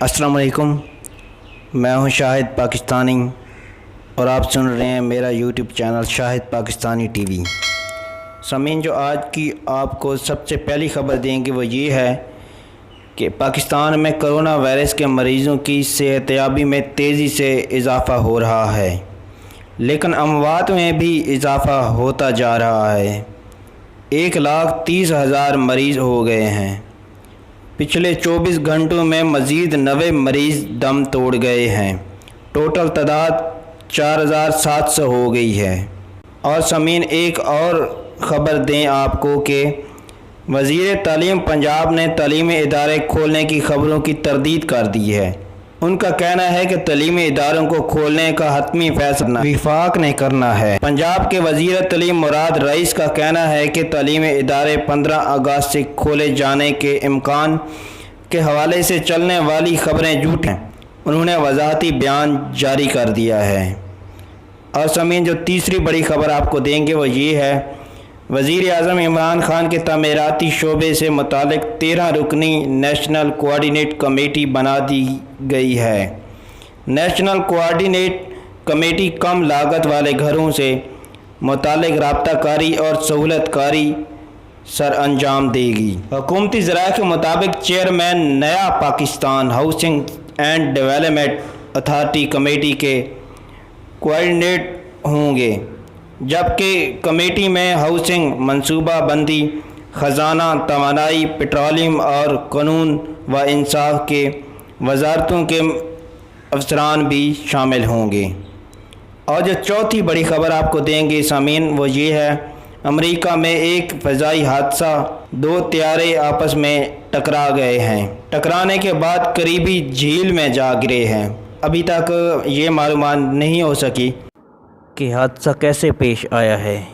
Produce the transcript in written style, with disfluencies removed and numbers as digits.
अस्सलाम वालेकुम। मैं हूं शाहिद पाकिस्तानी और आप सुन रहे हैं मेरा YouTube channel Shahid Pakistani TV. सामीन, जो आज की आपको सबसे पहली ख़बर देंगे वो ये है कि पाकिस्तान में कोरोना वायरस के मरीज़ों की सेहतयाबी में तेज़ी से इजाफ़ा हो रहा है, लेकिन अमवात में भी इजाफ़ा होता जा रहा है। 1,30,000 मरीज़ हो गए हैं। पिछले 24 घंटों में मज़ीद 90 मरीज़ दम तोड़ गए हैं। टोटल तादाद 4,700 हो गई है। और सामीन, एक और ख़बर दें आपको कि वज़ीर तालीम पंजाब ने तालीमी इदारे खोलने की ख़बरों की तरदीद कर दी है। उनका कहना है कि तालीमी इदारों को खोलने का हतमी फैसला विफाक ने करना है। पंजाब के वज़ीर तालीम मुराद रईस का कहना है कि तालीमी इदारे 15 अगस्त से खोले जाने के इम्कान के हवाले से चलने वाली ख़बरें झूठ हैं। उन्होंने वज़ाहती बयान जारी कर दिया है। और सामीन, जो तीसरी बड़ी ख़बर आपको देंगे वो ये है, वज़ीर आज़म इमरान खान के तामीराती शोबे से मुतालिक 13 रुकनी नेशनल कोआर्डिनेट कमेटी बना दी गई है। नेशनल कोआर्डिनेट कमेटी कम लागत वाले घरों से मुतालिक राब्ताकारी और सहूलतकारी सर अंजाम देगी। हुकूमती ज़राए के मुताबिक चेयरमैन नया Pakistan housing and development authority committee के कोआर्डिनेट होंगे, जबकि कमेटी में हाउसिंग, मनसूबा बंदी, ख़जाना, तवानाई, पेट्रोलियम और कानून व इंसाफ के वजारतों के अफसरान भी शामिल होंगे। और जो चौथी बड़ी ख़बर आपको देंगे सामीन वो ये है, अमेरिका में एक फ़ज़ाई हादसा, 2 तैयारे आपस में टकरा गए हैं। टकराने के बाद करीबी झील में जा गिरे हैं। अभी तक ये मालूमात नहीं हो सकी कि हादसा कैसे पेश आया है।